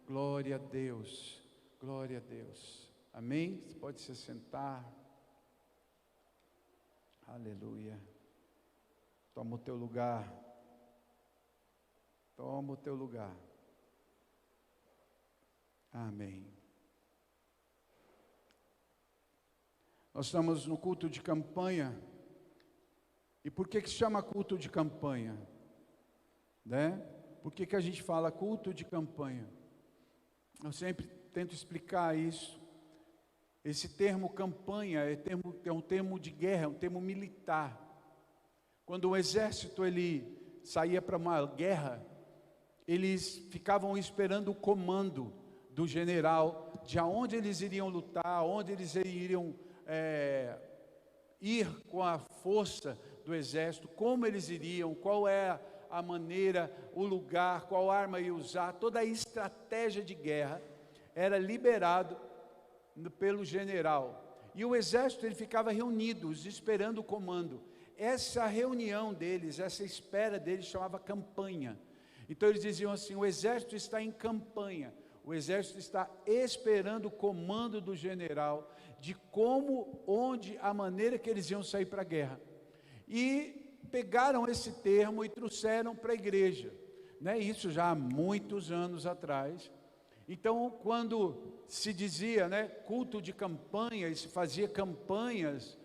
Glória a Deus, glória a Deus. Amém? Você pode se sentar. Aleluia. Toma o teu lugar. Toma o teu lugar. Amém. Nós estamos no culto de campanha. E por que se chama culto de campanha? Né? Por que a gente fala culto de campanha? Eu sempre tento explicar isso. Esse termo campanha é um termo de guerra, é um termo militar. Quando o exército ele saía para uma guerra, eles ficavam esperando o comando do general, de aonde eles iriam lutar, onde eles iriam ir com a força do exército, como eles iriam, qual é a maneira, o lugar, qual arma ia usar. Toda a estratégia de guerra era liberado pelo general, e o exército ele ficava reunido, esperando o comando. Essa reunião deles, essa espera deles chamava campanha. Então eles diziam assim: o exército está em campanha, o exército está esperando o comando do general, de como, onde, a maneira que eles iam sair para a guerra. E pegaram esse termo e trouxeram para a igreja, né? Isso já há muitos anos atrás. Então, quando se dizia, né, culto de campanha, e se fazia campanhas,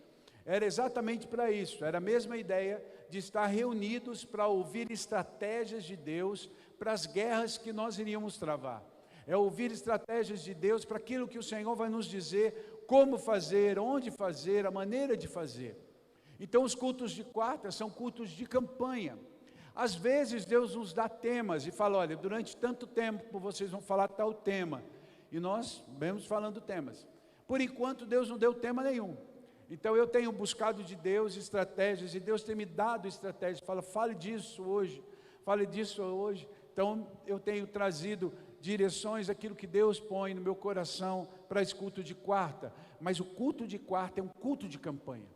era exatamente para isso. Era a mesma ideia de estar reunidos para ouvir estratégias de Deus para as guerras que nós iríamos travar. É ouvir estratégias de Deus para aquilo que o Senhor vai nos dizer, como fazer, onde fazer, a maneira de fazer. Então os cultos de quarta são cultos de campanha. Às vezes Deus nos dá temas e fala: olha, durante tanto tempo vocês vão falar tal tema. E nós vamos falando temas. Por enquanto Deus não deu tema nenhum. Então eu tenho buscado de Deus estratégias, e Deus tem me dado estratégias. Fale disso hoje, fale disso hoje. Então eu tenho trazido direções, aquilo que Deus põe no meu coração para esse culto de quarta. Mas o culto de quarta é um culto de campanha.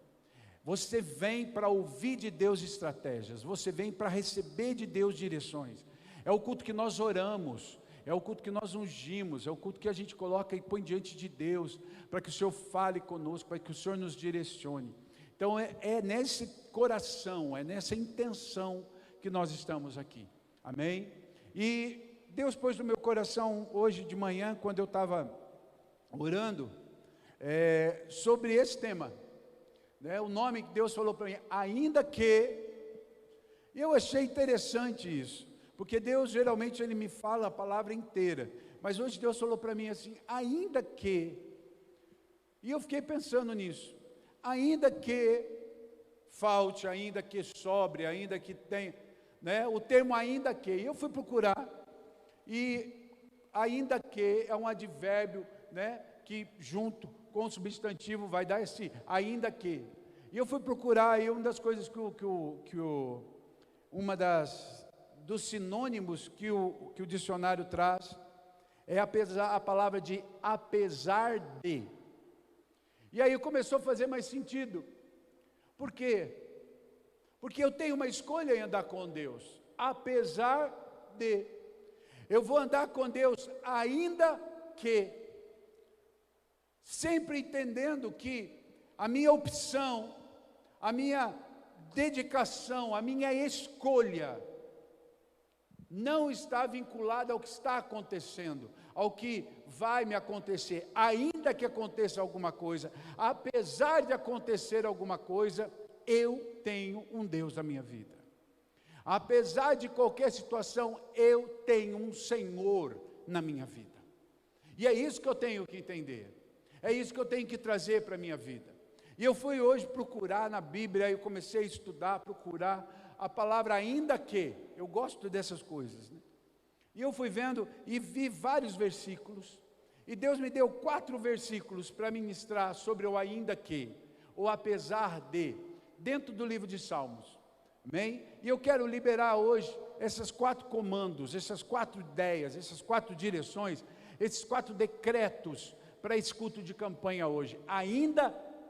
Você vem para ouvir de Deus estratégias, você vem para receber de Deus direções. É o culto que nós oramos, é o culto que nós ungimos, é o culto que a gente coloca e põe diante de Deus, para que o Senhor fale conosco, para que o Senhor nos direcione. Então é nesse coração, é nessa intenção que nós estamos aqui, amém? E Deus pôs no meu coração hoje de manhã, quando eu estava orando, sobre esse tema. O nome que Deus falou para mim, ainda que. E eu achei interessante isso, porque Deus geralmente ele me fala a palavra inteira, mas hoje Deus falou para mim assim, ainda que. E eu fiquei pensando nisso, ainda que falte, ainda que sobre, ainda que tenha, né? O termo ainda que. E eu fui procurar, e ainda que é um advérbio, né, que junto com o substantivo vai dar esse ainda que. E eu fui procurar, e uma das coisas dos sinônimos que o dicionário traz é a palavra de apesar de. E aí começou a fazer mais sentido. Por quê? Porque eu tenho uma escolha em andar com Deus, apesar de. Eu vou andar com Deus ainda que. Sempre entendendo que a minha opção, a minha dedicação, a minha escolha não está vinculada ao que está acontecendo, ao que vai me acontecer. Ainda que aconteça alguma coisa, apesar de acontecer alguma coisa, eu tenho um Deus na minha vida. Apesar de qualquer situação, eu tenho um Senhor na minha vida. E é isso que eu tenho que entender. É isso que eu tenho que trazer para a minha vida. E eu fui hoje procurar na Bíblia, eu comecei a estudar, procurar a palavra ainda que. Eu gosto dessas coisas, né? E eu fui vendo e vi vários versículos. E Deus me deu 4 versículos para ministrar sobre o ainda que, ou apesar de, dentro do livro de Salmos. Amém? E eu quero liberar hoje esses 4 comandos, essas 4 ideias, essas 4 direções, esses 4 decretos para esse culto de campanha hoje, ainda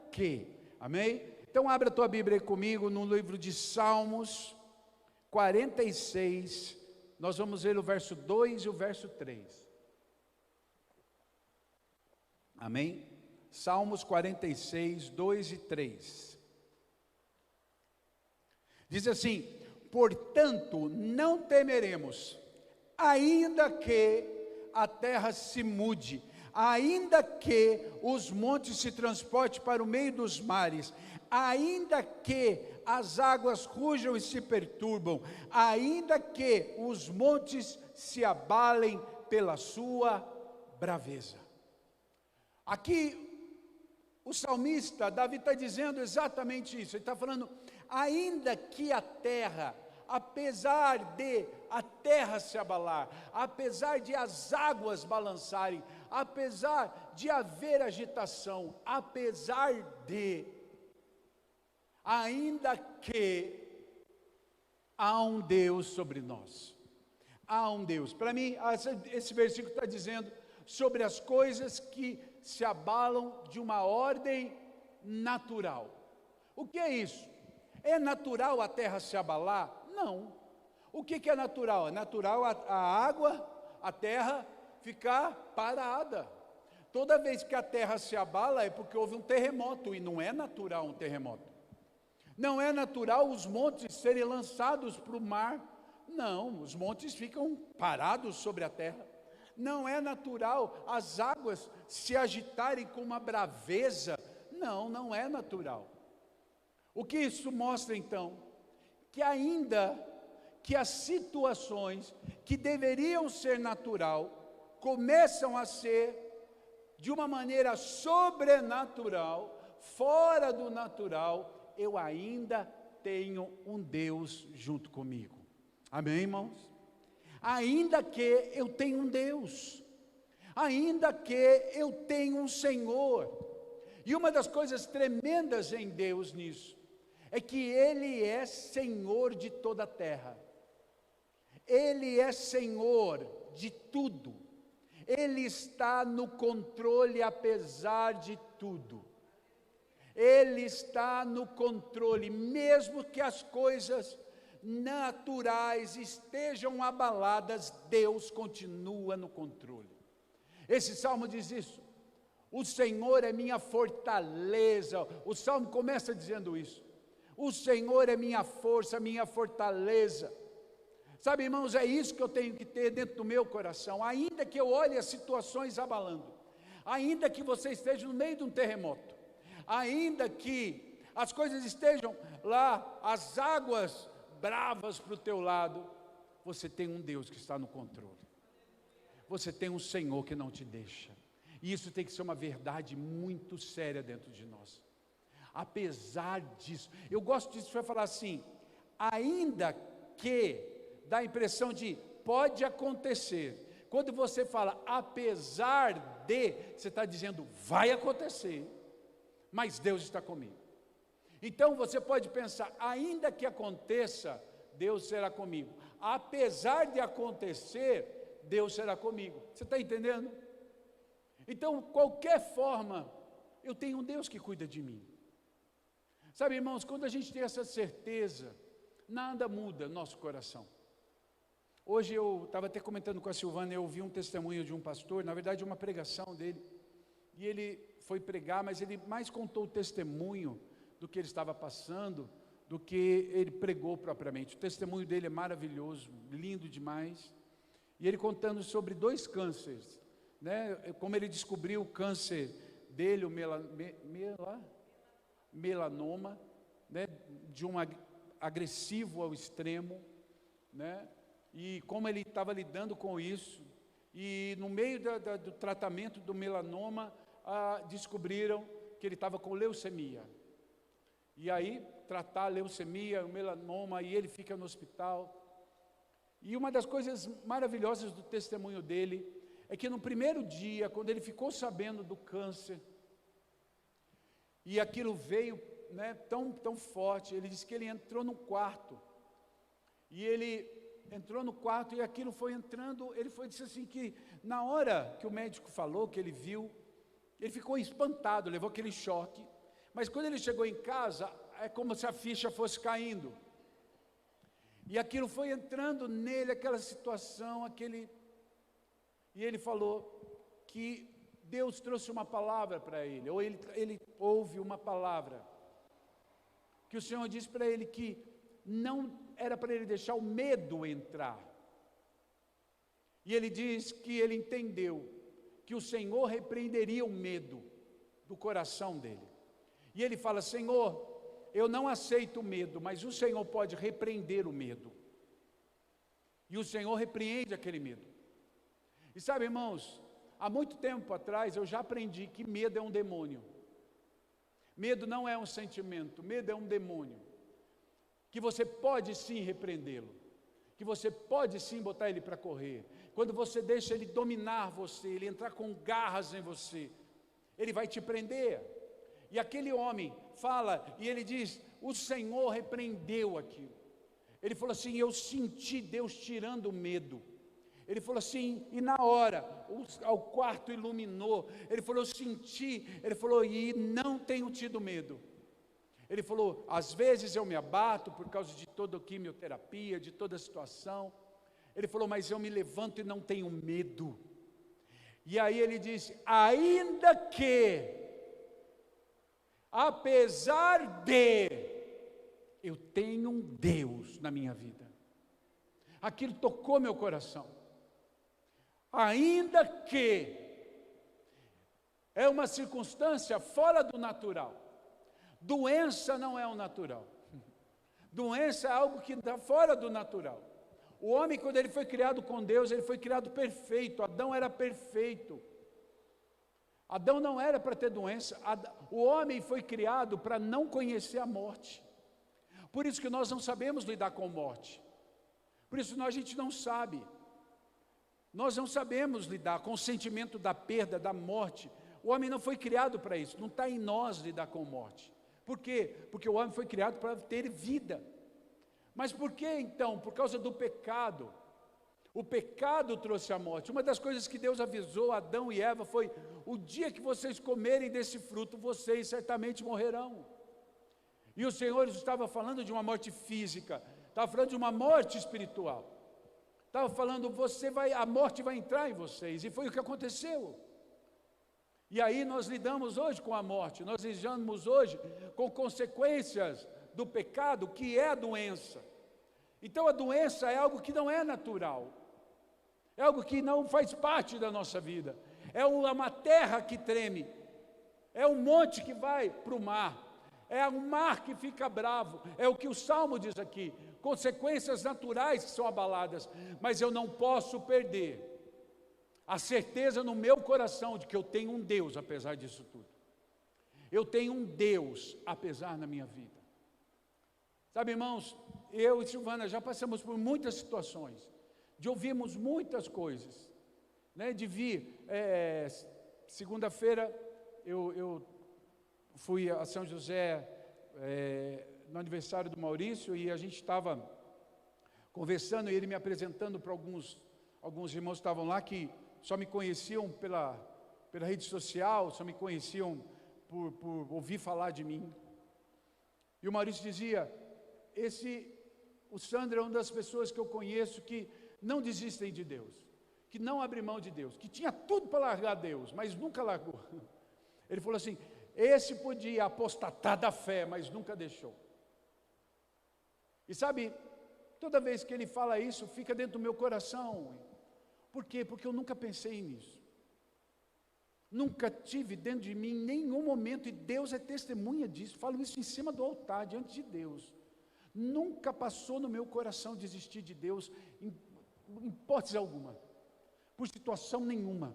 que, amém? Então abra a tua Bíblia aí comigo no livro de Salmos 46, nós vamos ler o verso 2 e o verso 3, Amém? Salmos 46, 2 e 3. Diz assim: portanto, não temeremos, ainda que a terra se mude, ainda que os montes se transportem para o meio dos mares, ainda que as águas rujam e se perturbam, ainda que os montes se abalem pela sua braveza. Aqui, o salmista, Davi, está dizendo exatamente isso. Ele está falando, ainda que a terra, apesar de a terra se abalar, apesar de as águas balançarem, apesar de haver agitação, ainda que há um Deus sobre nós. Há um Deus. Para mim, esse versículo está dizendo sobre as coisas que se abalam de uma ordem natural. O que é isso? É natural a terra se abalar? Não. O que é natural? É natural a água, a terra ficar parada. Toda vez que a terra se abala é porque houve um terremoto, e não é natural um terremoto. Não é natural os montes serem lançados para o mar. Não, os montes ficam parados sobre a terra. Não é natural as águas se agitarem com uma braveza. Não, não é natural. O que isso mostra então? Que ainda que as situações que deveriam ser natural, começam a ser de uma maneira sobrenatural, fora do natural, eu ainda tenho um Deus junto comigo. Amém, irmãos? Ainda que eu tenha um Deus, ainda que eu tenha um Senhor, e uma das coisas tremendas em Deus nisso, é que Ele é Senhor de toda a terra, Ele é Senhor de tudo, Ele está no controle apesar de tudo, Ele está no controle, mesmo que as coisas naturais estejam abaladas, Deus continua no controle. Esse salmo diz isso, o Senhor é minha fortaleza, o salmo começa dizendo isso, o Senhor é minha força, minha fortaleza. Sabe, irmãos, é isso que eu tenho que ter dentro do meu coração, ainda que eu olhe as situações abalando, ainda que você esteja no meio de um terremoto, ainda que as coisas estejam lá, as águas bravas para o teu lado, você tem um Deus que está no controle, você tem um Senhor que não te deixa, e isso tem que ser uma verdade muito séria dentro de nós. Apesar disso, eu gosto disso, vai falar assim, ainda que, dá a impressão de pode acontecer, quando você fala apesar de, você está dizendo vai acontecer, mas Deus está comigo. Então você pode pensar, ainda que aconteça, Deus será comigo. Apesar de acontecer, Deus será comigo. Você está entendendo? Então, qualquer forma, eu tenho um Deus que cuida de mim. Sabe, irmãos, quando a gente tem essa certeza, nada muda no nosso coração. Hoje eu estava até comentando com a Silvana, eu ouvi um testemunho de um pastor, na verdade uma pregação dele, e ele foi pregar, mas ele mais contou o testemunho do que ele estava passando, do que ele pregou propriamente. O testemunho dele é maravilhoso, lindo demais, e ele contando sobre 2 cânceres, né? Como ele descobriu o câncer dele, o melanoma, né? De um agressivo ao extremo, né? E como ele estava lidando com isso, e no meio do tratamento do melanoma, descobriram que ele estava com leucemia. E aí, tratar a leucemia, o melanoma, e ele fica no hospital. E uma das coisas maravilhosas do testemunho dele, é que no primeiro dia, quando ele ficou sabendo do câncer, e aquilo veio, né, tão forte, ele disse que ele entrou no quarto, e ele entrou no quarto, e aquilo foi entrando, disse assim, que na hora que o médico falou, que ele viu, ele ficou espantado, levou aquele choque, mas quando ele chegou em casa, é como se a ficha fosse caindo, e aquilo foi entrando nele, aquela situação, e ele falou que Deus trouxe uma palavra para ele, ou ele ouve uma palavra, que o Senhor disse para ele que não era para ele deixar o medo entrar. E ele diz que ele entendeu que o Senhor repreenderia o medo do coração dele. E ele fala: Senhor, eu não aceito o medo, mas o Senhor pode repreender o medo. E o Senhor repreende aquele medo. E sabe, irmãos, há muito tempo atrás eu já aprendi que medo é um demônio. Medo não é um sentimento, medo é um demônio. Que você pode sim repreendê-lo, que você pode sim botar ele para correr. Quando você deixa ele dominar você, ele entrar com garras em você, ele vai te prender. E aquele homem fala, e ele diz: o Senhor repreendeu aquilo. Ele falou assim: eu senti Deus tirando o medo. Ele falou assim, e na hora, o quarto iluminou. Ele falou: eu senti. Ele falou: e não tenho tido medo. Ele falou: às vezes eu me abato por causa de toda a quimioterapia, de toda a situação. Ele falou: mas eu me levanto e não tenho medo. E aí ele disse: ainda que, apesar de, eu tenho um Deus na minha vida. Aquilo tocou meu coração. Ainda que, é uma circunstância fora do natural. Doença não é o natural. Doença é algo que está fora do natural. O homem, quando ele foi criado com Deus, ele foi criado perfeito. Adão era perfeito. Adão não era para ter doença. O homem foi criado para não conhecer a morte. Por isso que nós não sabemos lidar com a morte. Por isso a gente não sabe. Nós não sabemos lidar com o sentimento da perda, da morte. O homem não foi criado para isso. Não está em nós lidar com a morte. Por quê? Porque o homem foi criado para ter vida. Mas por que então? Por causa do pecado. O pecado trouxe a morte. Uma das coisas que Deus avisou a Adão e Eva foi: o dia que vocês comerem desse fruto, vocês certamente morrerão. E o Senhor estava falando de uma morte física, estava falando de uma morte espiritual. Estava falando, a morte vai entrar em vocês. E foi o que aconteceu. E aí nós lidamos hoje com a morte, nós lidamos hoje com consequências do pecado, que é a doença. Então a doença é algo que não é natural, é algo que não faz parte da nossa vida, é uma terra que treme, é um monte que vai para o mar, é um mar que fica bravo, é o que o Salmo diz aqui, consequências naturais que são abaladas, mas eu não posso perder a certeza no meu coração de que eu tenho um Deus apesar disso tudo. Eu tenho um Deus apesar da minha vida. Sabe, irmãos, eu e Silvana já passamos por muitas situações, de ouvirmos muitas coisas, né? De vir, segunda-feira eu fui a São José no aniversário do Maurício, e a gente estava conversando, e ele me apresentando para alguns irmãos que estavam lá, que só me conheciam pela rede social, só me conheciam por ouvir falar de mim. E o Maurício dizia: o Sandro é uma das pessoas que eu conheço que não desistem de Deus, que não abrem mão de Deus, que tinha tudo para largar Deus, mas nunca largou. Ele falou assim: esse podia apostatar da fé, mas nunca deixou. E sabe, toda vez que ele fala isso, fica dentro do meu coração. Por quê? Porque eu nunca pensei nisso. Nunca tive dentro de mim em nenhum momento, e Deus é testemunha disso, falo isso em cima do altar, diante de Deus. Nunca passou no meu coração desistir de Deus, em hipótese alguma, por situação nenhuma,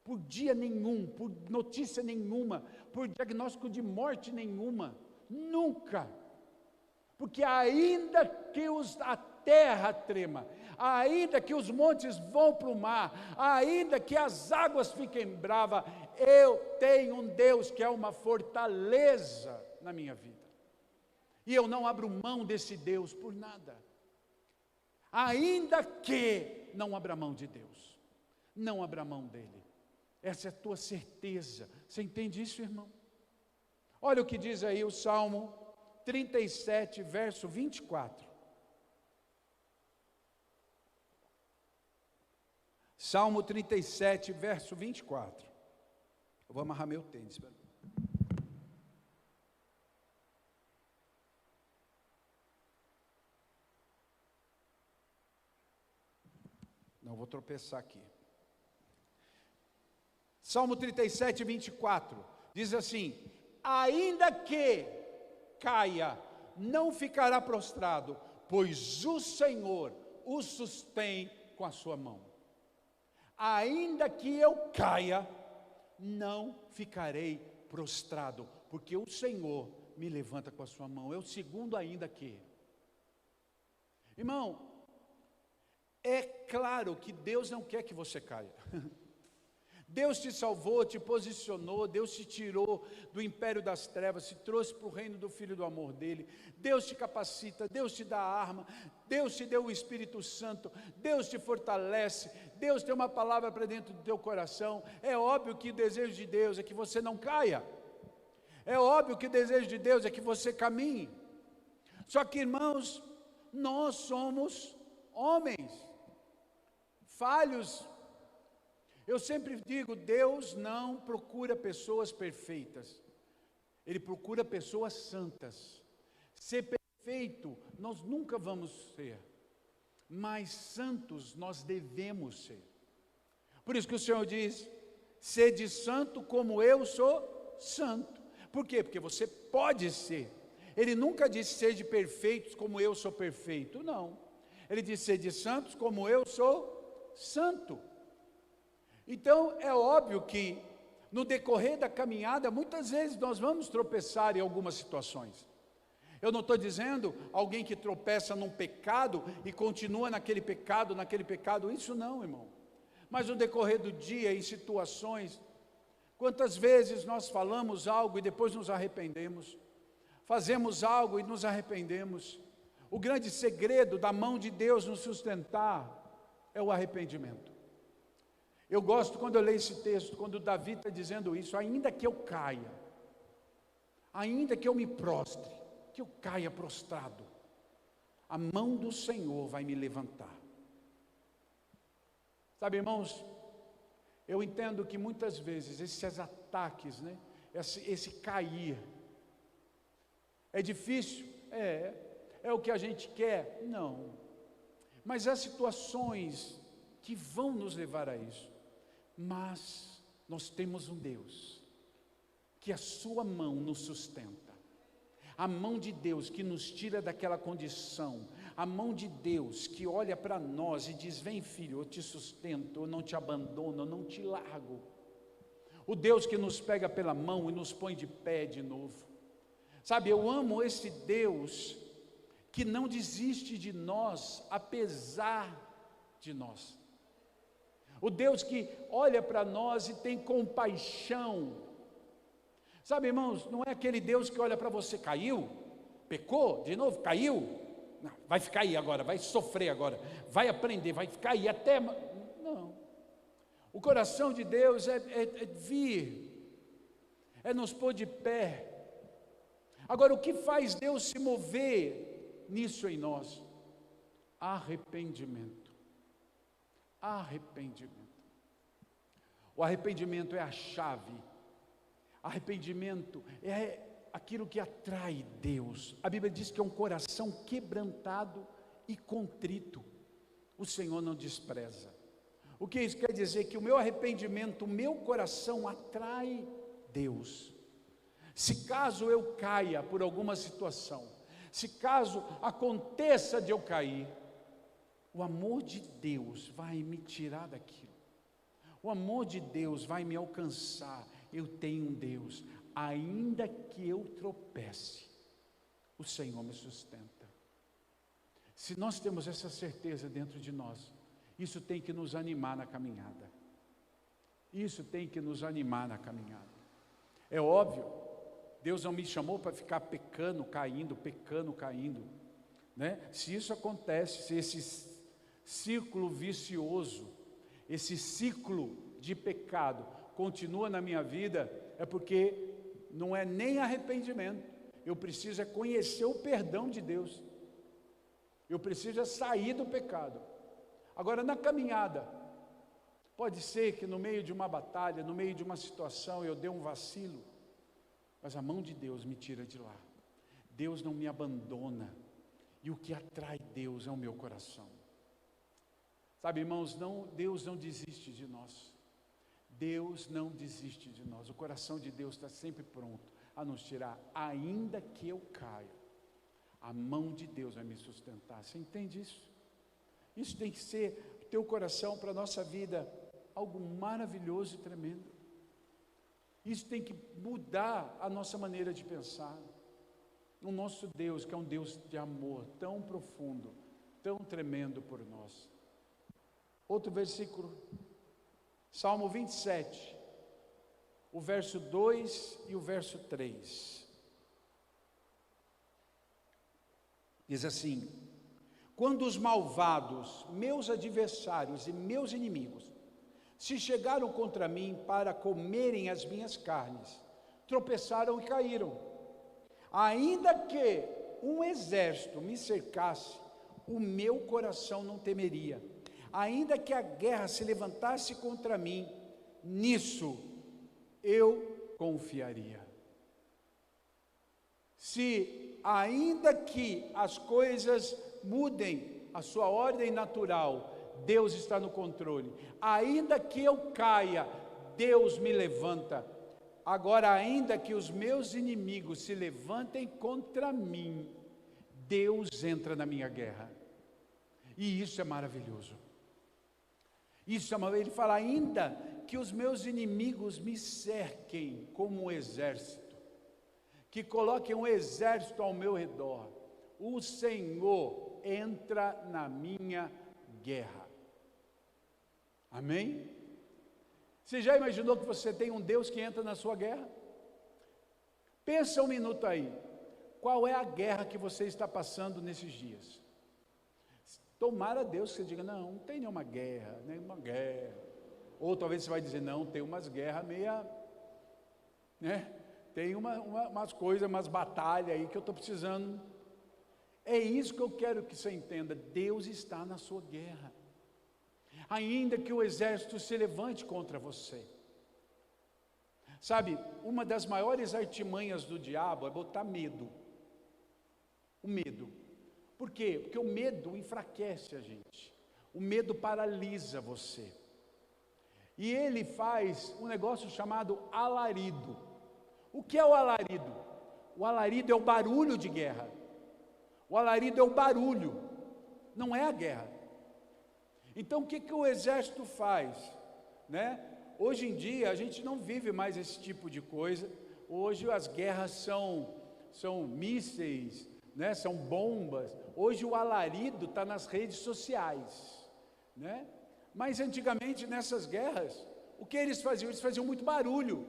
por dia nenhum, por notícia nenhuma, por diagnóstico de morte nenhuma, nunca. Porque ainda que a terra trema, ainda que os montes vão para o mar, ainda que as águas fiquem bravas, eu tenho um Deus que é uma fortaleza na minha vida. E eu não abro mão desse Deus por nada. Ainda que não abra mão de Deus, não abra mão dele. Essa é a tua certeza. Você entende isso, irmão? Olha o que diz aí o Salmo 37, verso 24. Salmo 37, verso 24. Eu vou amarrar meu tênis. Não, vou tropeçar aqui. Salmo 37, 24, diz assim: ainda que caia, não ficará prostrado, pois o Senhor o sustém com a sua mão. Ainda que eu caia, não ficarei prostrado, porque o Senhor me levanta com a sua mão. É o segundo ainda que. Irmão, é claro que Deus não quer que você caia. Deus te salvou, te posicionou, Deus te tirou do império das trevas, te trouxe para o reino do Filho do amor dele. Deus te capacita, Deus te dá a arma, Deus te deu o Espírito Santo, Deus te fortalece, Deus tem uma palavra para dentro do teu coração. É óbvio que o desejo de Deus é que você não caia. É óbvio que o desejo de Deus é que você caminhe. Só que, irmãos, nós somos homens falhos. Eu sempre digo, Deus não procura pessoas perfeitas, Ele procura pessoas santas. Ser perfeito nós nunca vamos ser, mas santos nós devemos ser. Por isso que o Senhor diz: sede santo como eu sou santo. Por quê? Porque você pode ser. Ele nunca disse sede perfeitos como eu sou perfeito, não. Ele disse sede santos como eu sou santo. Então, é óbvio que, no decorrer da caminhada, muitas vezes nós vamos tropeçar em algumas situações. Eu não estou dizendo alguém que tropeça num pecado e continua naquele pecado, isso não, irmão. Mas no decorrer do dia, em situações, quantas vezes nós falamos algo e depois nos arrependemos, fazemos algo e nos arrependemos. O grande segredo da mão de Deus nos sustentar é o arrependimento. Eu gosto quando eu leio esse texto, quando Davi está dizendo isso: ainda que eu caia, ainda que eu me prostre, que eu caia prostrado, a mão do Senhor vai me levantar. Sabe, irmãos, eu entendo que muitas vezes esses ataques, né, esse cair, é difícil? É o que a gente quer? Não, mas há situações que vão nos levar a isso. Mas nós temos um Deus que a sua mão nos sustenta, a mão de Deus que nos tira daquela condição, a mão de Deus que olha para nós e diz: vem filho, eu te sustento, eu não te abandono, eu não te largo. O Deus que nos pega pela mão e nos põe de pé de novo. Sabe, eu amo esse Deus que não desiste de nós apesar de nós. O Deus que olha para nós e tem compaixão. Sabe, irmãos, não é aquele Deus que olha para você: caiu, pecou, de novo, caiu, não, vai ficar aí agora, vai sofrer agora, vai aprender, vai ficar aí até... Não, o coração de Deus é vir, é nos pôr de pé. Agora, o que faz Deus se mover nisso em nós? Arrependimento. Arrependimento. O arrependimento é a chave. Arrependimento é aquilo que atrai Deus. A Bíblia diz que é um coração quebrantado e contrito, o Senhor não despreza. O que isso quer dizer? Que o meu arrependimento, o meu coração atrai Deus. Se caso eu caia por alguma situação, se caso aconteça de eu cair, o amor de Deus vai me tirar daquilo. O amor de Deus vai me alcançar. Eu tenho um Deus. Ainda que eu tropece, o Senhor me sustenta. Se nós temos essa certeza dentro de nós, isso tem que nos animar na caminhada. Isso tem que nos animar na caminhada. É óbvio, Deus não me chamou para ficar pecando, caindo, né? Se isso acontece, se esse círculo vicioso, esse ciclo de pecado continua na minha vida, é porque não é nem arrependimento. Eu preciso conhecer o perdão de Deus, eu preciso sair do pecado. Agora, na caminhada, Pode ser que no meio de uma batalha, no meio de uma situação, eu dê um vacilo, mas a mão de Deus me tira de lá. Deus não me abandona, e o que atrai Deus é o meu coração. Sabe, irmãos, Deus não desiste de nós. Deus não desiste de nós. O coração de Deus está sempre pronto a nos tirar, ainda que eu caia. A mão de Deus vai me sustentar. Você entende isso? Isso tem que ser o teu coração para a nossa vida, algo maravilhoso e tremendo. Isso tem que mudar a nossa maneira de pensar. O nosso Deus, que é um Deus de amor tão profundo, tão tremendo por nós. Outro versículo, Salmo 27, o verso 2 e o verso 3. Diz assim: quando os malvados, meus adversários e meus inimigos, se chegaram contra mim para comerem as minhas carnes, tropeçaram e caíram. Ainda que um exército me cercasse, o meu coração não temeria. Ainda que a guerra se levantasse contra mim, nisso eu confiaria. Se ainda que as coisas mudem a sua ordem natural, Deus está no controle. Ainda que eu caia, Deus me levanta. Agora, ainda que os meus inimigos se levantem contra mim, Deus entra na minha guerra. E isso é maravilhoso. Ele fala, ainda que os meus inimigos me cerquem como um exército, que coloquem um exército ao meu redor, o Senhor entra na minha guerra. Amém? Você já imaginou que você tem um Deus que entra na sua guerra? Pensa um minuto aí, qual é a guerra que você está passando nesses dias? Tomara Deus que você diga, não tem nenhuma guerra. Ou talvez você vai dizer, não, tem umas guerras meia, né? Tem umas coisas, umas batalhas aí que eu estou precisando. É isso que eu quero que você entenda, Deus está na sua guerra. Ainda que o exército se levante contra você. Sabe, uma das maiores artimanhas do diabo é botar medo. O medo. Por quê? Porque o medo enfraquece a gente. O medo paralisa você. E ele faz um negócio chamado alarido. O que é o alarido? O alarido é o barulho de guerra. O alarido é o barulho, não é a guerra. Então o que o exército faz? Né? Hoje em dia a gente não vive mais esse tipo de coisa. Hoje as guerras são mísseis, né? São bombas. Hoje o alarido está nas redes sociais, né? Mas antigamente nessas guerras, o que eles faziam? Eles faziam muito barulho.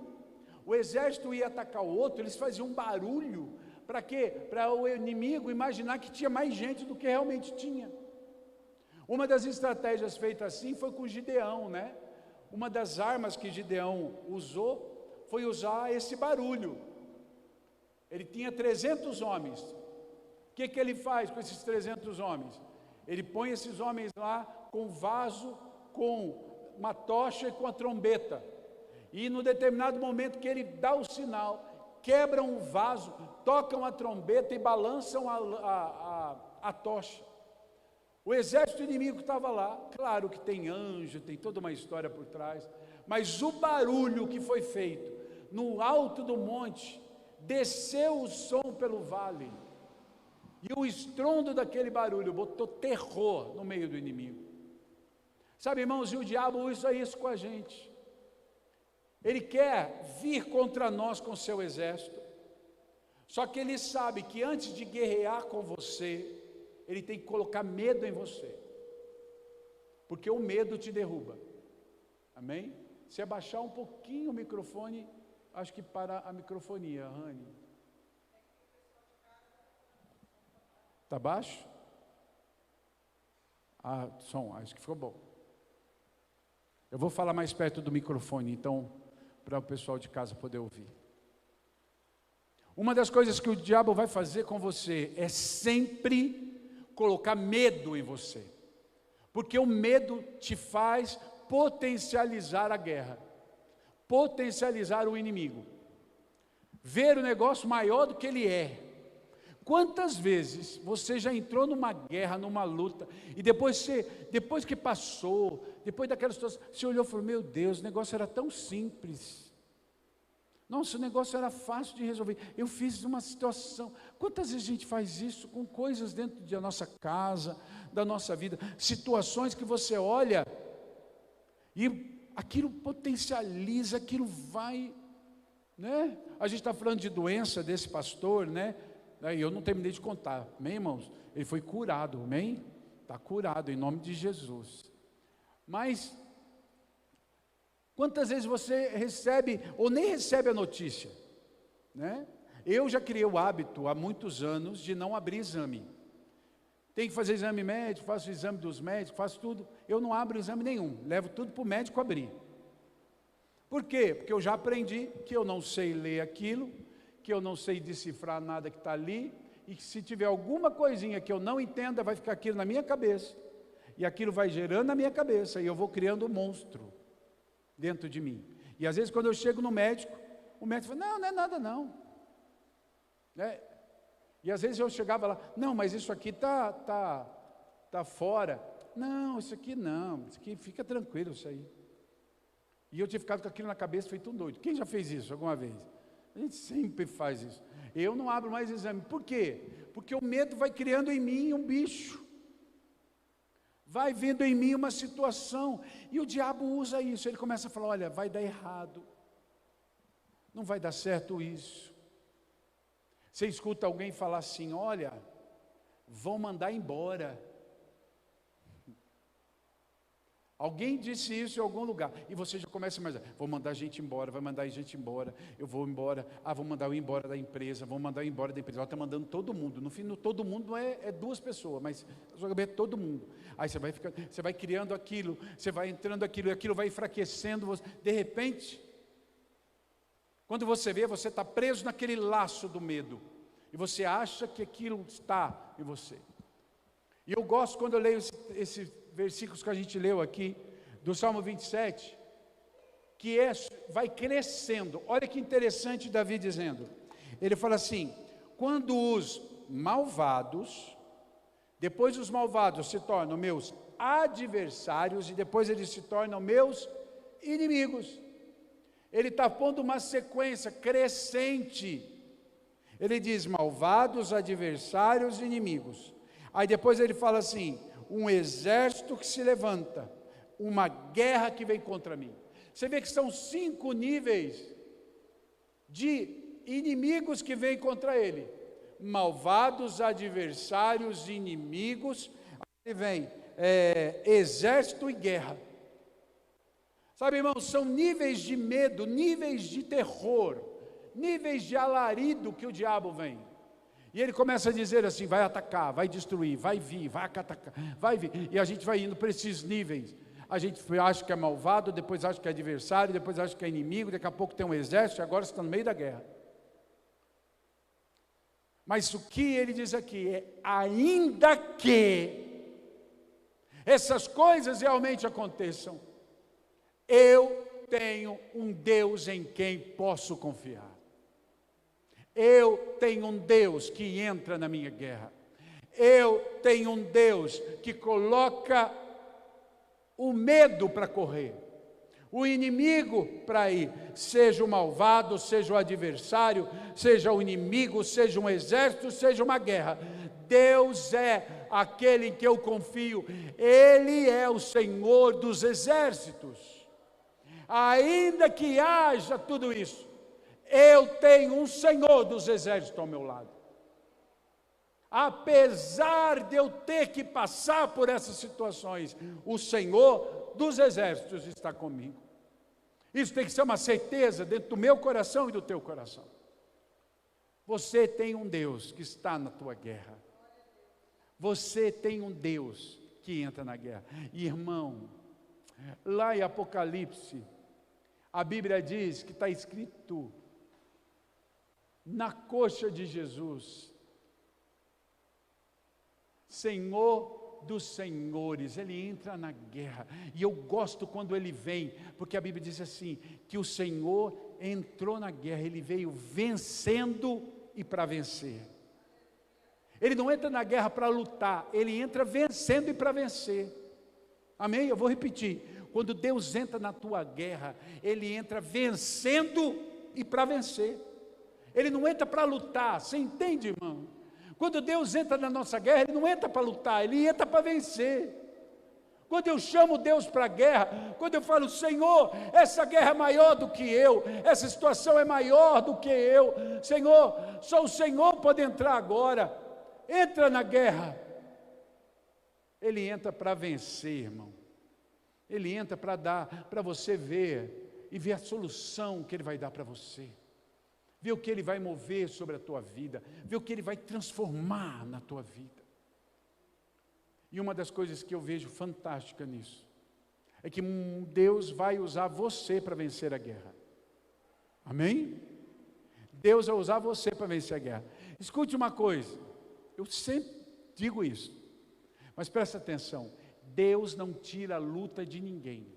O exército ia atacar o outro, eles faziam barulho. Para quê? Para o inimigo imaginar que tinha mais gente do que realmente tinha. Uma das estratégias feitas assim foi com Gideão, né? Uma das armas que Gideão usou foi usar esse barulho. Ele tinha 300 homens. O que ele faz com esses 300 homens? Ele põe esses homens lá com um vaso, com uma tocha e com a trombeta. E no determinado momento que ele dá o sinal, quebram o vaso, tocam a trombeta e balançam a tocha. O exército inimigo estava lá, claro que tem anjo, tem toda uma história por trás, mas o barulho que foi feito no alto do monte, desceu o som pelo vale, e o estrondo daquele barulho botou terror no meio do inimigo. Sabe, irmãos, e o diabo usa isso com a gente. Ele quer vir contra nós com seu exército, só que ele sabe que antes de guerrear com você, ele tem que colocar medo em você, porque o medo te derruba. Amém? Se abaixar um pouquinho o microfone, acho que para a microfonia, Rani. Está baixo? Som, acho que ficou bom. Eu vou falar mais perto do microfone, então, para o pessoal de casa poder ouvir. Uma das coisas que o diabo vai fazer com você é sempre colocar medo em você, porque o medo te faz potencializar a guerra, potencializar o inimigo, ver o negócio maior do que ele é. Quantas vezes você já entrou numa guerra, numa luta, e depois que passou, depois daquela situação, você olhou e falou: meu Deus, o negócio era tão simples. Nossa, o negócio era fácil de resolver. Eu fiz uma situação. Quantas vezes a gente faz isso com coisas dentro da nossa casa, da nossa vida, situações que você olha e aquilo potencializa, aquilo vai, né? A gente está falando de doença desse pastor, né? E eu não terminei de contar, amém, irmãos? Ele foi curado, amém? Está curado em nome de Jesus. Mas quantas vezes você recebe, ou nem recebe a notícia, né? Eu já criei o hábito há muitos anos de não abrir exame. Tem que fazer exame médico, faço o exame dos médicos, faço tudo. Eu não abro exame nenhum, levo tudo para o médico abrir. Por quê? Porque eu já aprendi que eu não sei ler aquilo, que eu não sei decifrar nada que está ali, e que se tiver alguma coisinha que eu não entenda, vai ficar aquilo na minha cabeça, e aquilo vai gerando na minha cabeça, e eu vou criando um monstro dentro de mim. E às vezes quando eu chego no médico, o médico fala: não, não é nada não. Né? E às vezes eu chegava lá: não, mas isso aqui tá fora. Não, isso aqui não, isso aqui fica tranquilo, isso aí. E eu tinha ficado com aquilo na cabeça, feito um doido. Quem já fez isso alguma vez? A gente sempre faz isso. Eu não abro mais exame. Por quê? Porque o medo vai criando em mim um bicho. Vai vendo em mim uma situação. E o diabo usa isso. Ele começa a falar: olha, vai dar errado. Não vai dar certo isso. Você escuta alguém falar assim: olha, vão mandar embora. Alguém disse isso em algum lugar, e você já começa a vou mandar gente embora, vai mandar gente embora, eu vou embora, vou mandar eu embora da empresa, vou mandar eu embora da empresa. Ela está mandando todo mundo. No fim, todo mundo é duas pessoas, mas é todo mundo. Aí você vai criando aquilo, você vai entrando aquilo, e aquilo vai enfraquecendo você. De repente, quando você vê, você está preso naquele laço do medo, e você acha que aquilo está em você. E eu gosto quando eu leio esse versículos que a gente leu aqui, do Salmo 27, que vai crescendo. Olha que interessante Davi dizendo. Ele fala assim: quando os malvados, depois os malvados se tornam meus adversários, e depois eles se tornam meus inimigos. Ele está pondo uma sequência crescente. Ele diz: malvados, adversários, inimigos. Aí depois ele fala assim: um exército que se levanta, uma guerra que vem contra mim. Você vê que são 5 níveis de inimigos que vêm contra ele: malvados, adversários, inimigos. Aí vem exército e guerra. Sabe, irmãos, são níveis de medo, níveis de terror, níveis de alarido que o diabo vem. E ele começa a dizer assim: vai atacar, vai destruir, vai vir, vai atacar, vai vir. E a gente vai indo para esses níveis. A gente acha que é malvado, depois acha que é adversário, depois acha que é inimigo, daqui a pouco tem um exército, e agora está no meio da guerra. Mas o que ele diz aqui é: ainda que essas coisas realmente aconteçam, eu tenho um Deus em quem posso confiar. Eu tenho um Deus que entra na minha guerra. Eu tenho um Deus que coloca o medo para correr, o inimigo para ir, seja o malvado, seja o adversário, seja o inimigo, seja um exército, seja uma guerra. Deus é aquele em que eu confio. Ele é o Senhor dos exércitos. Ainda que haja tudo isso, eu tenho um Senhor dos exércitos ao meu lado. Apesar de eu ter que passar por essas situações, o Senhor dos exércitos está comigo. Isso tem que ser uma certeza dentro do meu coração e do teu coração. Você tem um Deus que está na tua guerra. Você tem um Deus que entra na guerra. Irmão, lá em Apocalipse, a Bíblia diz que está escrito na coxa de Jesus: Senhor dos senhores, ele entra na guerra, e eu gosto quando ele vem, porque a Bíblia diz assim, que o Senhor entrou na guerra, ele veio vencendo e para vencer. Ele não entra na guerra para lutar, ele entra vencendo e para vencer. Amém? Eu vou repetir, quando Deus entra na tua guerra, ele entra vencendo e para vencer. Ele não entra para lutar, você entende, irmão? Quando Deus entra na nossa guerra, ele não entra para lutar, ele entra para vencer. Quando eu chamo Deus para a guerra, quando eu falo, Senhor, essa guerra é maior do que eu, essa situação é maior do que eu, Senhor, só o Senhor pode entrar agora, entra na guerra. Ele entra para vencer, irmão. Ele entra para dar, para você ver, e ver a solução que ele vai dar para você. Ver o que ele vai mover sobre a tua vida, ver o que ele vai transformar na tua vida. E uma das coisas que eu vejo fantástica nisso, é que Deus vai usar você para vencer a guerra. Amém? Deus vai usar você para vencer a guerra. Escute uma coisa, eu sempre digo isso, mas presta atenção, Deus não tira a luta de ninguém.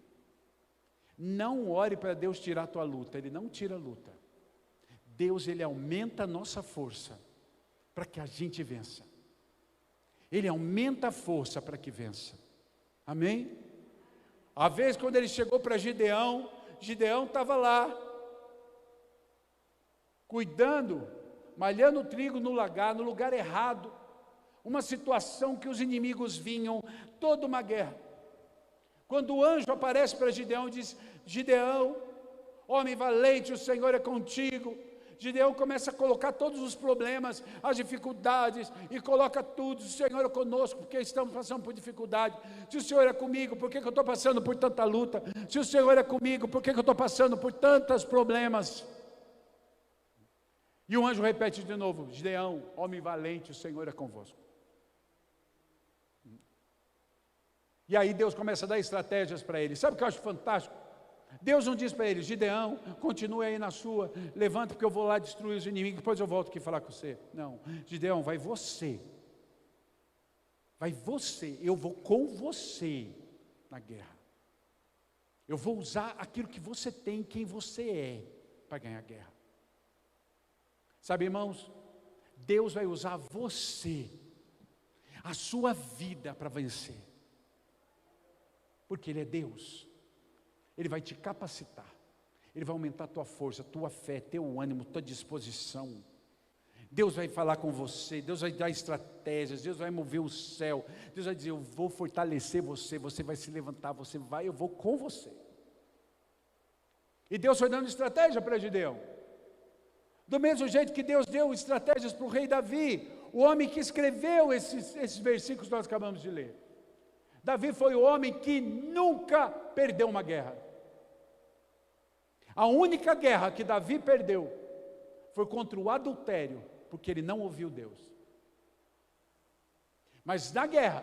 Não ore para Deus tirar a tua luta, Ele não tira a luta. Deus, Ele aumenta a nossa força para que a gente vença. Ele aumenta a força para que vença. Amém? A vez quando ele chegou para Gideão, Gideão estava lá, cuidando, malhando trigo no lugar errado. Uma situação que os inimigos vinham, toda uma guerra. Quando o anjo aparece para Gideão e diz, Gideão, homem valente, o Senhor é contigo. Gideão começa a colocar todos os problemas, as dificuldades, e coloca tudo, o Senhor é conosco, porque estamos passando por dificuldade. Se o Senhor é comigo, por que eu estou passando por tanta luta? Se o Senhor é comigo, por que eu estou passando por tantos problemas? E o anjo repete de novo, Gideão, homem valente, o Senhor é convosco. E aí Deus começa a dar estratégias para ele. Sabe o que eu acho fantástico? Deus não diz para ele, Gideão, continue aí na sua, levanta porque eu vou lá destruir os inimigos, depois eu volto aqui falar com você. Não, Gideão, vai você, eu vou com você na guerra. Eu vou usar aquilo que você tem, quem você é, para ganhar a guerra. Sabe, irmãos, Deus vai usar você, a sua vida para vencer, porque Ele é Deus. Ele vai te capacitar, Ele vai aumentar a tua força, tua fé, teu ânimo, tua disposição. Deus vai falar com você, Deus vai dar estratégias, Deus vai mover o céu, Deus vai dizer, eu vou fortalecer você, você vai se levantar, você vai, eu vou com você. E Deus foi dando estratégia para Gideão. Do mesmo jeito que Deus deu estratégias para o rei Davi, o homem que escreveu esses versículos que nós acabamos de ler. Davi foi o homem que nunca perdeu uma guerra. A única guerra que Davi perdeu foi contra o adultério, porque ele não ouviu Deus. Mas na guerra,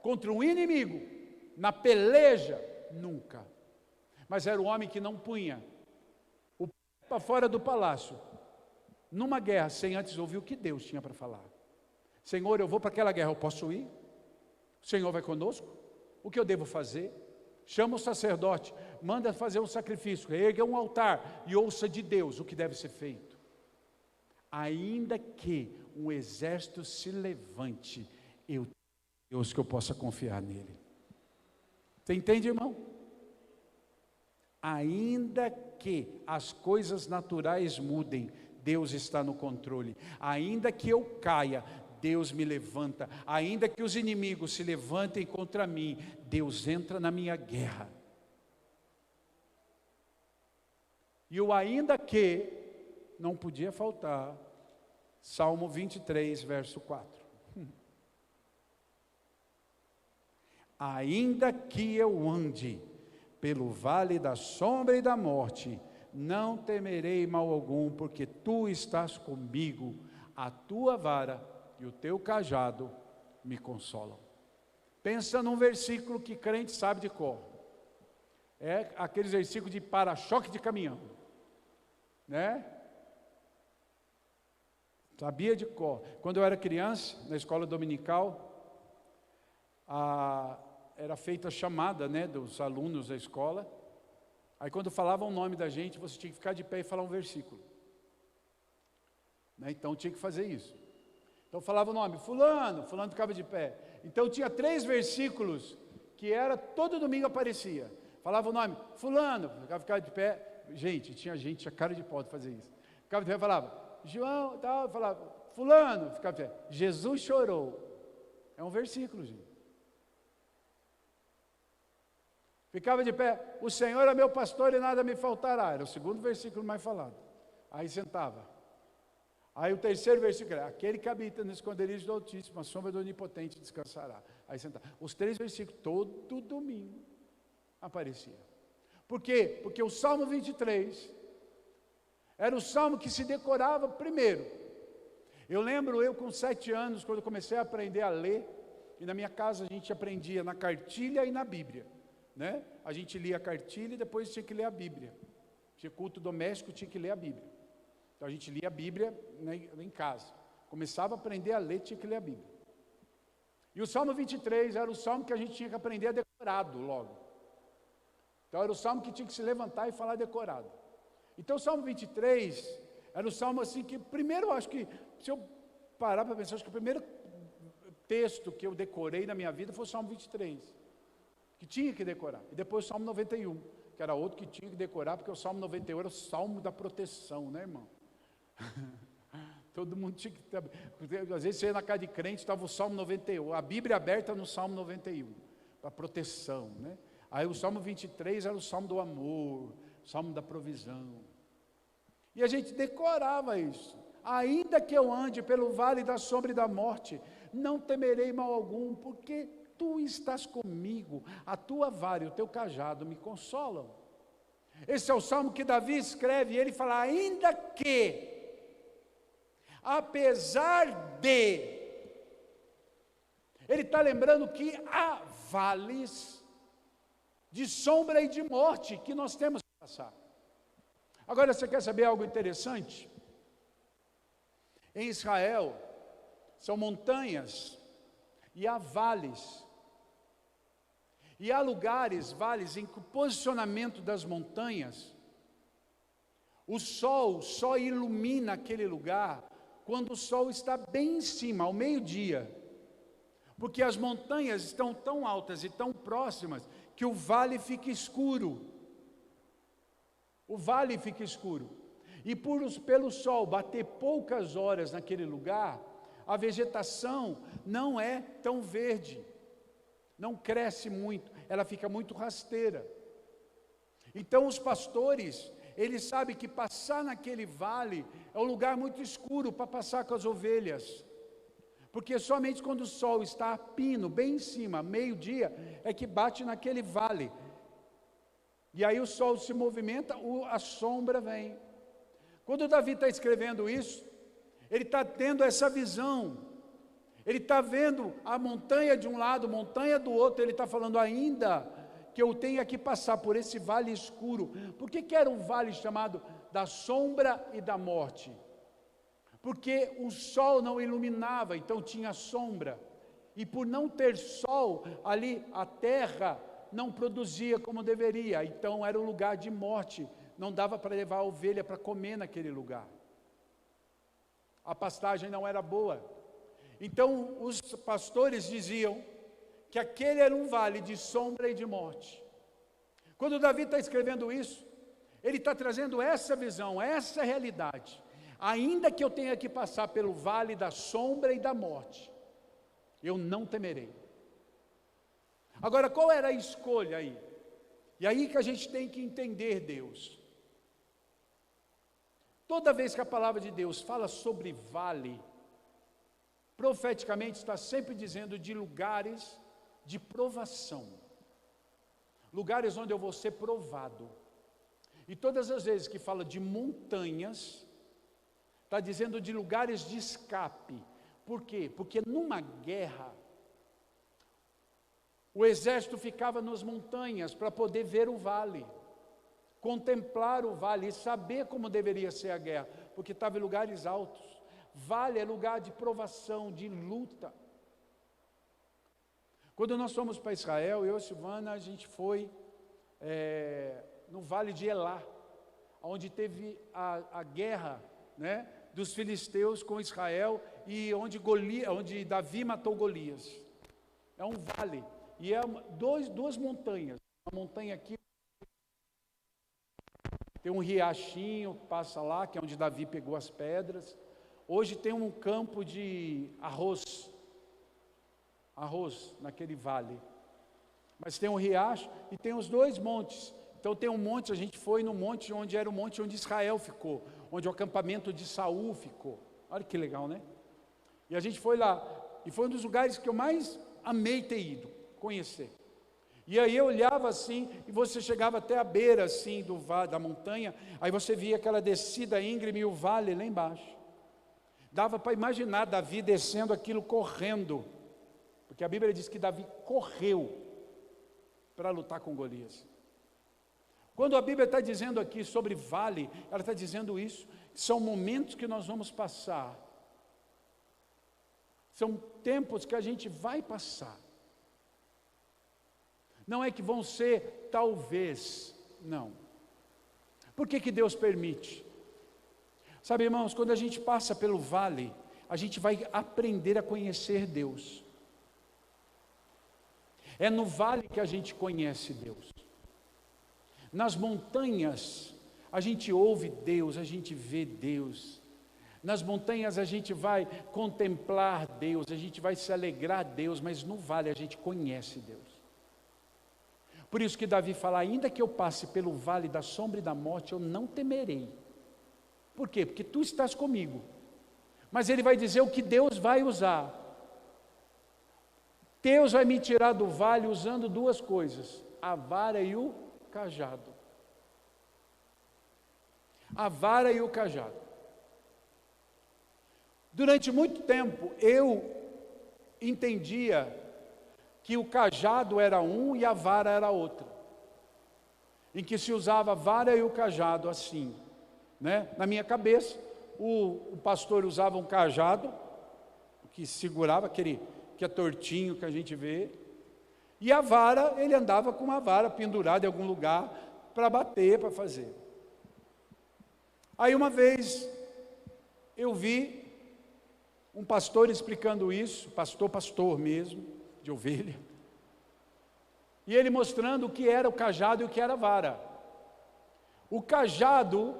contra um inimigo, na peleja, nunca. Mas era o homem que não punha o pé para fora do palácio, numa guerra, sem antes ouvir o que Deus tinha para falar. Senhor, eu vou para aquela guerra, eu posso ir? O Senhor vai conosco? O que eu devo fazer? Chama o sacerdote, manda fazer um sacrifício, erga um altar e ouça de Deus o que deve ser feito. Ainda que um exército se levante, eu tenho Deus que eu possa confiar nele. Você entende, irmão? Ainda que as coisas naturais mudem, Deus está no controle. Ainda que eu caia, Deus me levanta. Ainda que os inimigos se levantem contra mim, Deus entra na minha guerra. E o ainda que não podia faltar, Salmo 23, verso 4. Ainda que eu ande pelo vale da sombra e da morte, não temerei mal algum, porque tu estás comigo, a tua vara e o teu cajado me consolam. Pensa num versículo que crente sabe de cor. É aqueles versículos de para-choque de caminhão, né? Sabia de cor. Quando eu era criança, na escola dominical, era feita a chamada, né, dos alunos da escola. Aí quando falavam o nome da gente, você tinha que ficar de pé e falar um versículo, né? Então tinha que fazer isso. Então falava o nome, fulano ficava de pé. Então tinha 3 versículos que era, todo domingo aparecia. Falava o nome, fulano, ficava de pé. Gente, tinha cara de pau de fazer isso. Ficava de pé e falava, João, tal, falava, fulano, ficava de pé. Jesus chorou. É um versículo, gente. Ficava de pé, o Senhor é meu pastor e nada me faltará. Era o 2º versículo mais falado. Aí sentava. Aí o 3º versículo era, aquele que habita no esconderijo do Altíssimo, a sombra do Onipotente descansará. Aí sentava. Os 3 versículos, todo domingo, aparecia. Por quê? Porque o Salmo 23 era o salmo que se decorava primeiro. Eu lembro, eu com 7 anos, quando eu comecei a aprender a ler, e na minha casa a gente aprendia na cartilha e na Bíblia, né? A gente lia a cartilha e depois tinha que ler a Bíblia. Tinha culto doméstico, tinha que ler a Bíblia. Então a gente lia a Bíblia, né, em casa. Começava a aprender a ler, tinha que ler a Bíblia. E o Salmo 23 era o salmo que a gente tinha que aprender a decorado logo. Então era o salmo que tinha que se levantar e falar decorado. Então o Salmo 23 era o salmo assim que, primeiro eu acho que, se eu parar para pensar, acho que o primeiro texto que eu decorei na minha vida foi o Salmo 23, que tinha que decorar. E depois o Salmo 91, que era outro que tinha que decorar, porque o Salmo 91 era o salmo da proteção, né, irmão? Todo mundo tinha que ter, às vezes você ia na casa de crente, estava o Salmo 91, a Bíblia aberta no Salmo 91, para proteção, né? Aí o Salmo 23 era o Salmo do amor, o Salmo da provisão. E a gente decorava isso. Ainda que eu ande pelo vale da sombra e da morte, não temerei mal algum, porque tu estás comigo, a tua vara e o teu cajado me consolam. Esse é o salmo que Davi escreve, e ele fala, ainda que, apesar de, ele está lembrando que há vales de sombra e de morte que nós temos que passar. Agora você quer saber algo interessante? Em Israel, são montanhas e há vales. E há lugares, vales, em que o posicionamento das montanhas, o sol só ilumina aquele lugar quando o sol está bem em cima, ao meio-dia. Porque as montanhas estão tão altas e tão próximas que o vale fica escuro. O vale fica escuro. E pelo sol bater poucas horas naquele lugar, a vegetação não é tão verde, não cresce muito, ela fica muito rasteira. Então os pastores, eles sabem que passar naquele vale é um lugar muito escuro para passar com as ovelhas. Porque somente quando o sol está a pino, bem em cima, meio-dia, é que bate naquele vale. E aí o sol se movimenta, a sombra vem. Quando Davi está escrevendo isso, ele está tendo essa visão. Ele está vendo a montanha de um lado, montanha do outro, ele está falando ainda que eu tenha que passar por esse vale escuro. Por que era um vale chamado da sombra e da morte? Porque o sol não iluminava, então tinha sombra. E por não ter sol, ali a terra não produzia como deveria, então era um lugar de morte, não dava para levar a ovelha para comer naquele lugar. A pastagem não era boa. Então os pastores diziam que aquele era um vale de sombra e de morte. Quando Davi está escrevendo isso, ele está trazendo essa visão, essa realidade. Ainda que eu tenha que passar pelo vale da sombra e da morte, eu não temerei. Agora, qual era a escolha aí? E aí que a gente tem que entender Deus. Toda vez que a palavra de Deus fala sobre vale, profeticamente está sempre dizendo de lugares de provação. Lugares onde eu vou ser provado. E todas as vezes que fala de montanhas, está dizendo de lugares de escape. Por quê? Porque numa guerra, o exército ficava nas montanhas para poder ver o vale, contemplar o vale e saber como deveria ser a guerra, porque estava em lugares altos. Vale é lugar de provação, de luta. Quando nós fomos para Israel, eu e a Silvana, a gente foi no Vale de Elá, onde teve a guerra, né, dos filisteus com Israel, e onde Davi matou Golias. É um vale, e é duas montanhas. Uma montanha aqui, tem um riachinho que passa lá, que é onde Davi pegou as pedras. Hoje tem um campo de arroz naquele vale. Mas tem um riacho e tem os dois montes. Então tem um monte, a gente foi no monte onde era o monte onde Israel ficou, onde o acampamento de Saul ficou. Olha que legal, né? E a gente foi lá, e foi um dos lugares que eu mais amei ter ido, conhecer. E aí eu olhava assim, e você chegava até a beira assim da montanha, aí você via aquela descida íngreme e o vale lá embaixo. Dava para imaginar Davi descendo aquilo correndo, porque a Bíblia diz que Davi correu para lutar com Golias. Quando a Bíblia está dizendo aqui sobre vale, ela está dizendo isso, são momentos que nós vamos passar, são tempos que a gente vai passar. Não é que vão ser talvez, não. Por que Deus permite? Sabe, irmãos, quando a gente passa pelo vale, a gente vai aprender a conhecer Deus. É no vale que a gente conhece Deus. Nas montanhas, a gente ouve Deus, a gente vê Deus. Nas montanhas a gente vai contemplar Deus, a gente vai se alegrar a Deus, mas no vale a gente conhece Deus. Por isso que Davi fala, ainda que eu passe pelo vale da sombra e da morte, eu não temerei. Por quê? Porque tu estás comigo. Mas ele vai dizer o que Deus vai usar. Deus vai me tirar do vale usando duas coisas, a vara e o cajado. A vara e o cajado. Durante muito tempo, eu entendia que o cajado era um e a vara era outra, em que se usava a vara e o cajado assim, né? Na minha cabeça, o pastor usava um cajado, que segurava aquele que é tortinho que a gente vê, e a vara, ele andava com uma vara pendurada em algum lugar, para bater, para fazer. Aí uma vez, eu vi um pastor explicando isso, pastor mesmo, de ovelha, e ele mostrando o que era o cajado e o que era a vara. O cajado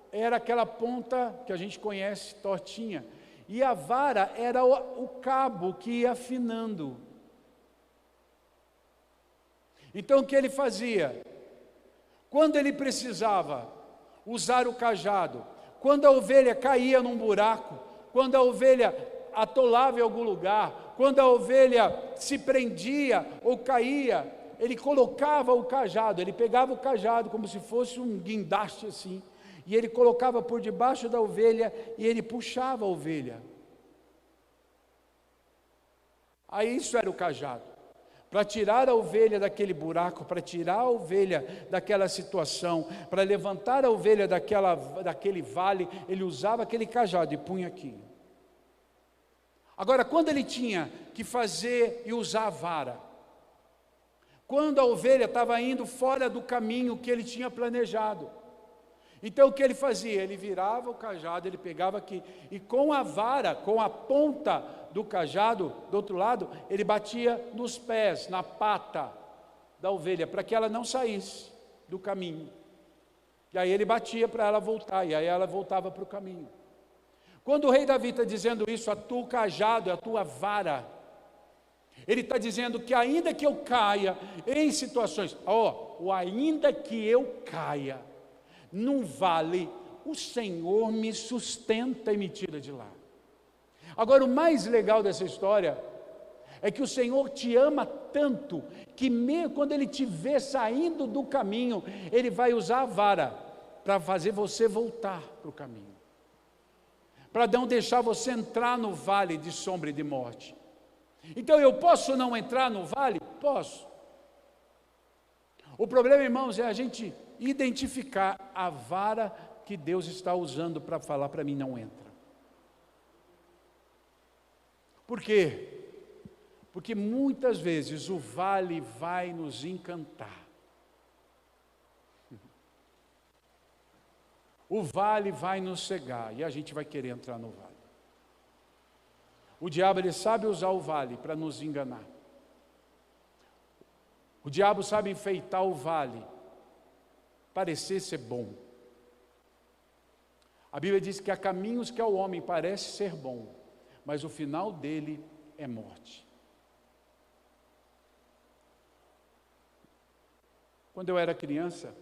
era aquela ponta que a gente conhece, tortinha, e a vara era o cabo que ia afinando. Então o que ele fazia? Quando ele precisava usar o cajado, quando a ovelha caía num buraco, quando a ovelha atolava em algum lugar, quando a ovelha se prendia ou caía, ele colocava o cajado, ele pegava o cajado como se fosse um guindaste assim, e ele colocava por debaixo da ovelha e ele puxava a ovelha. Aí isso era o cajado, para tirar a ovelha daquele buraco, para tirar a ovelha daquela situação, para levantar a ovelha daquele vale, ele usava aquele cajado e punha aqui. Agora, quando ele tinha que fazer e usar a vara, quando a ovelha estava indo fora do caminho que ele tinha planejado, então o que ele fazia? Ele virava o cajado, ele pegava aqui, e com a vara, com a ponta do cajado, do outro lado, ele batia nos pés, na pata da ovelha, para que ela não saísse do caminho. E aí ele batia para ela voltar, e aí ela voltava para o caminho. Quando o rei Davi está dizendo isso, a tua cajado, a tua vara, ele está dizendo que ainda que eu caia em situações, o ainda que eu caia, num vale, o Senhor me sustenta e me tira de lá. Agora, o mais legal dessa história é que o Senhor te ama tanto, que mesmo quando Ele te vê saindo do caminho, Ele vai usar a vara para fazer você voltar para o caminho, para não deixar você entrar no vale de sombra e de morte. Então eu posso não entrar no vale? Posso. O problema, irmãos, é a gente identificar a vara que Deus está usando para falar para mim, não entra. Por quê? Porque muitas vezes o vale vai nos encantar. O vale vai nos cegar e a gente vai querer entrar no vale. O diabo, ele sabe usar o vale para nos enganar. O diabo sabe enfeitar o vale, parecer ser bom. A Bíblia diz que há caminhos que ao homem parece ser bom, mas o final dele é morte. Quando eu era criança,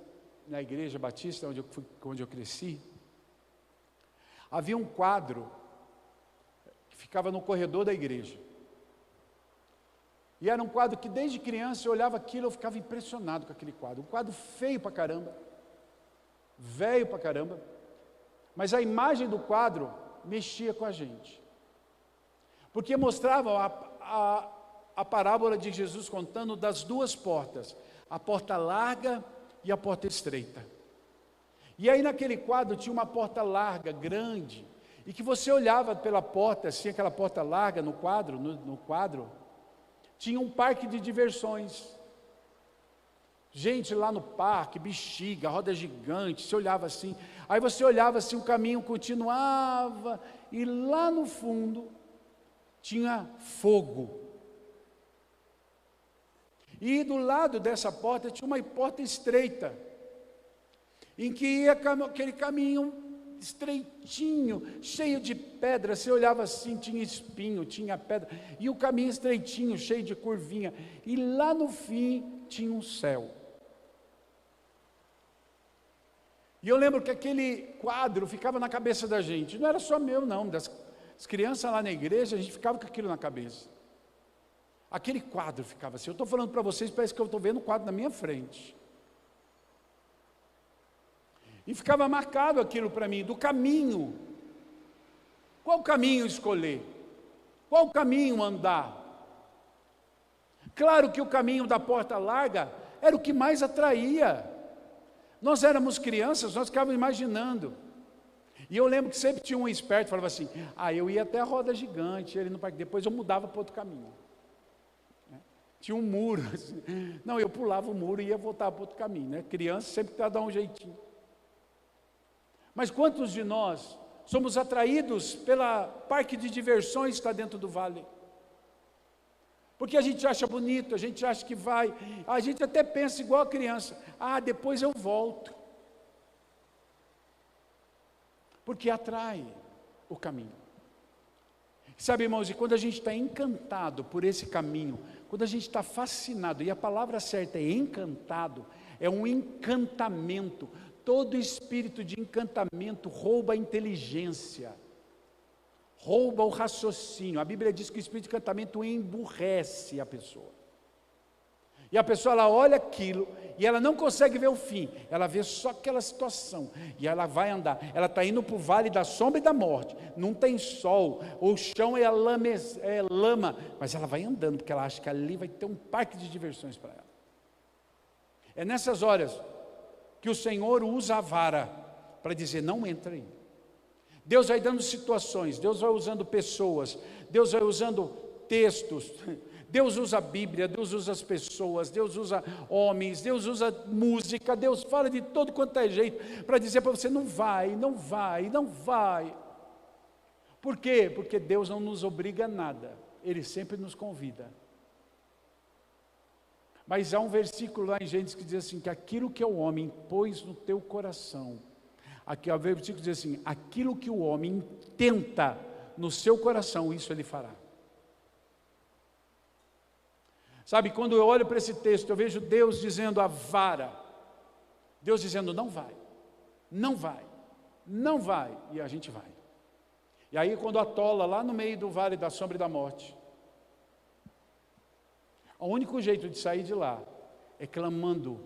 na igreja batista, onde eu cresci, havia um quadro que ficava no corredor da igreja. E era um quadro que desde criança eu olhava aquilo, eu ficava impressionado com aquele quadro. Um quadro feio pra caramba, velho pra caramba, mas a imagem do quadro mexia com a gente. Porque mostrava a parábola de Jesus contando das duas portas, a porta larga e a porta estreita. E aí naquele quadro tinha uma porta larga, grande, e que você olhava pela porta, assim, aquela porta larga no quadro, tinha um parque de diversões. Gente lá no parque, bexiga, roda gigante, você olhava assim, aí você olhava assim, o caminho continuava, e lá no fundo tinha fogo. E do lado dessa porta tinha uma porta estreita, em que ia aquele caminho estreitinho, cheio de pedra. Você olhava assim, tinha espinho, tinha pedra, e o caminho estreitinho, cheio de curvinha, e lá no fim tinha um céu. E eu lembro que aquele quadro ficava na cabeça da gente, não era só meu não, das crianças lá na igreja, a gente ficava com aquilo na cabeça. Aquele quadro ficava assim, eu estou falando para vocês, parece que eu estou vendo o quadro na minha frente. E ficava marcado aquilo para mim, do caminho. Qual caminho escolher? Qual caminho andar? Claro que o caminho da porta larga era o que mais atraía. Nós éramos crianças, nós ficávamos imaginando. E eu lembro que sempre tinha um esperto que falava assim, eu ia até a roda gigante, ele no parque, depois eu mudava para outro caminho. Tinha um muro, assim. Não, eu pulava o muro e ia voltar para outro caminho, né? Criança sempre tem que dar um jeitinho. Mas quantos de nós somos atraídos pela parque de diversões que está dentro do vale? Porque a gente acha bonito, a gente acha que vai, a gente até pensa igual a criança, depois eu volto. Porque atrai o caminho. Sabe, irmãos, e quando a gente está encantado por esse caminho, quando a gente está fascinado, e a palavra certa é encantado, é um encantamento. Todo espírito de encantamento rouba a inteligência, rouba o raciocínio. A Bíblia diz que o espírito de encantamento emburrece a pessoa. E a pessoa, ela olha aquilo, e ela não consegue ver o fim, ela vê só aquela situação, e ela vai andar, ela está indo para o vale da sombra e da morte, não tem sol, o chão é lama, mas ela vai andando, porque ela acha que ali vai ter um parque de diversões para ela. É nessas horas que o Senhor usa a vara, para dizer, não entra aí. Deus vai dando situações, Deus vai usando pessoas, Deus vai usando textos, Deus usa a Bíblia, Deus usa as pessoas, Deus usa homens, Deus usa música, Deus fala de todo quanto é jeito, para dizer para você, não vai, não vai, não vai. Por quê? Porque Deus não nos obriga a nada, Ele sempre nos convida. Mas há um versículo lá em Gênesis que diz assim, que aquilo que o homem pôs no teu coração, aqui o versículo diz assim, aquilo que o homem tenta no seu coração, isso ele fará. Sabe, quando eu olho para esse texto, eu vejo Deus dizendo a vara, Deus dizendo não vai, não vai, não vai, e a gente vai. E aí quando atola lá no meio do vale da sombra e da morte, o único jeito de sair de lá é clamando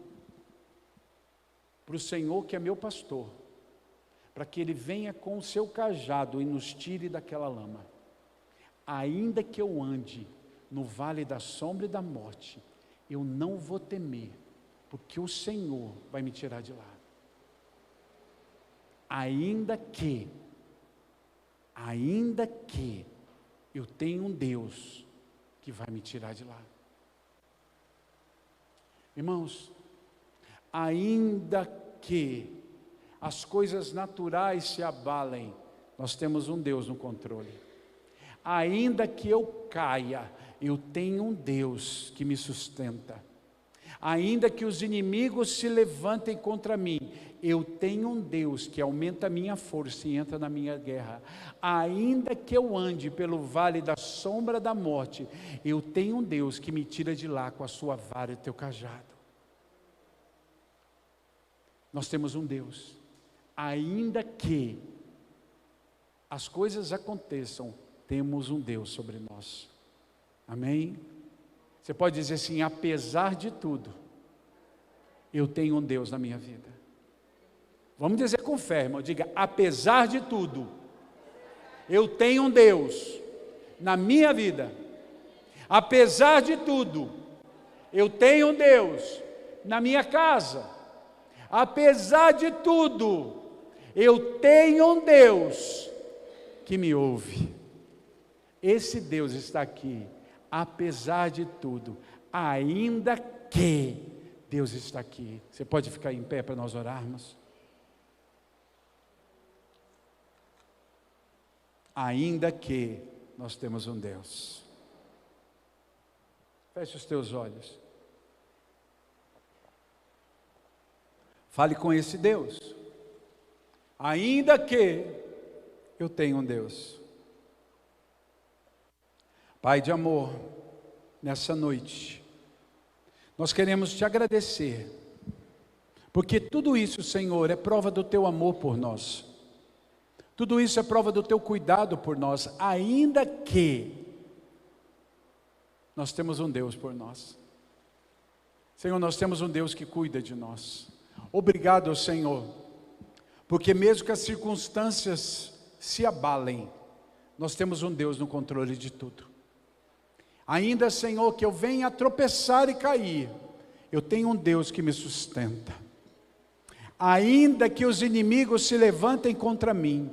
para o Senhor que é meu pastor, para que Ele venha com o seu cajado e nos tire daquela lama. Ainda que eu ande no vale da sombra e da morte, eu não vou temer, porque o Senhor vai me tirar de lá. Ainda que eu tenha um Deus que que vai me tirar de lá. Irmãos, ainda que as coisas naturais se abalem, nós temos um Deus no controle. Ainda que eu caia, eu tenho um Deus que me sustenta. Ainda que os inimigos se levantem contra mim, eu tenho um Deus que aumenta a minha força e entra na minha guerra. Ainda que eu ande pelo vale da sombra da morte, eu tenho um Deus que me tira de lá com a sua vara e teu cajado. Nós temos um Deus. Ainda que as coisas aconteçam, temos um Deus sobre nós. Amém? Você pode dizer assim: apesar de tudo, eu tenho um Deus na minha vida. Vamos dizer com fé, irmão. Diga: apesar de tudo, eu tenho um Deus na minha vida. Apesar de tudo, eu tenho um Deus na minha casa. Apesar de tudo, eu tenho um Deus que me ouve. Esse Deus está aqui, apesar de tudo, ainda que Deus está aqui. Você pode ficar em pé para nós orarmos? Ainda que nós temos um Deus. Feche os teus olhos. Fale com esse Deus. Ainda que eu tenha um Deus. Pai de amor, nessa noite, nós queremos te agradecer, porque tudo isso, Senhor, é prova do teu amor por nós. Tudo isso é prova do teu cuidado por nós, ainda que nós temos um Deus por nós. Senhor, nós temos um Deus que cuida de nós. Obrigado, Senhor, porque mesmo que as circunstâncias se abalem, nós temos um Deus no controle de tudo. Ainda, Senhor, que eu venha a tropeçar e cair, eu tenho um Deus que me sustenta. Ainda que os inimigos se levantem contra mim,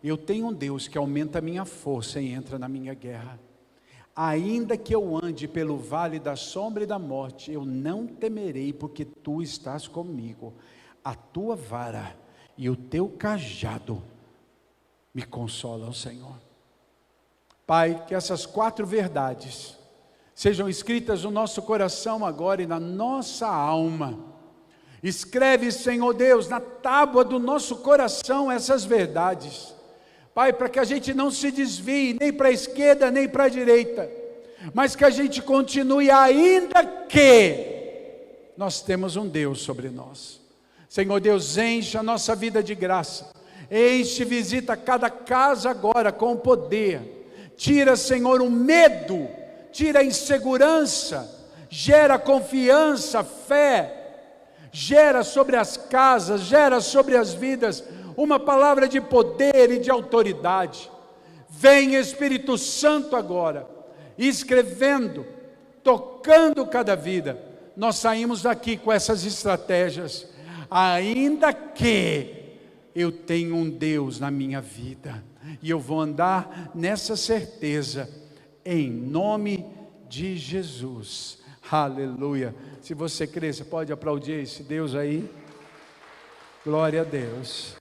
eu tenho um Deus que aumenta a minha força e entra na minha guerra. Ainda que eu ande pelo vale da sombra e da morte, eu não temerei, porque tu estás comigo. A tua vara e o teu cajado me consolam, Senhor. Pai, que essas 4 verdades sejam escritas no nosso coração agora e na nossa alma. Escreve, Senhor Deus, na tábua do nosso coração essas verdades. Pai, para que a gente não se desvie nem para a esquerda nem para a direita, mas que a gente continue, ainda que nós temos um Deus sobre nós. Senhor Deus, enche a nossa vida de graça, enche, visita cada casa agora com o poder, tira, Senhor, o medo, tira a insegurança, gera confiança, fé, gera sobre as casas, gera sobre as vidas uma palavra de poder e de autoridade. Vem, Espírito Santo, agora, escrevendo, tocando cada vida. Nós saímos daqui com essas estratégias. Ainda que eu tenho um Deus na minha vida, e eu vou andar nessa certeza, em nome de Jesus. Aleluia. Se você crê, você pode aplaudir esse Deus aí. Glória a Deus.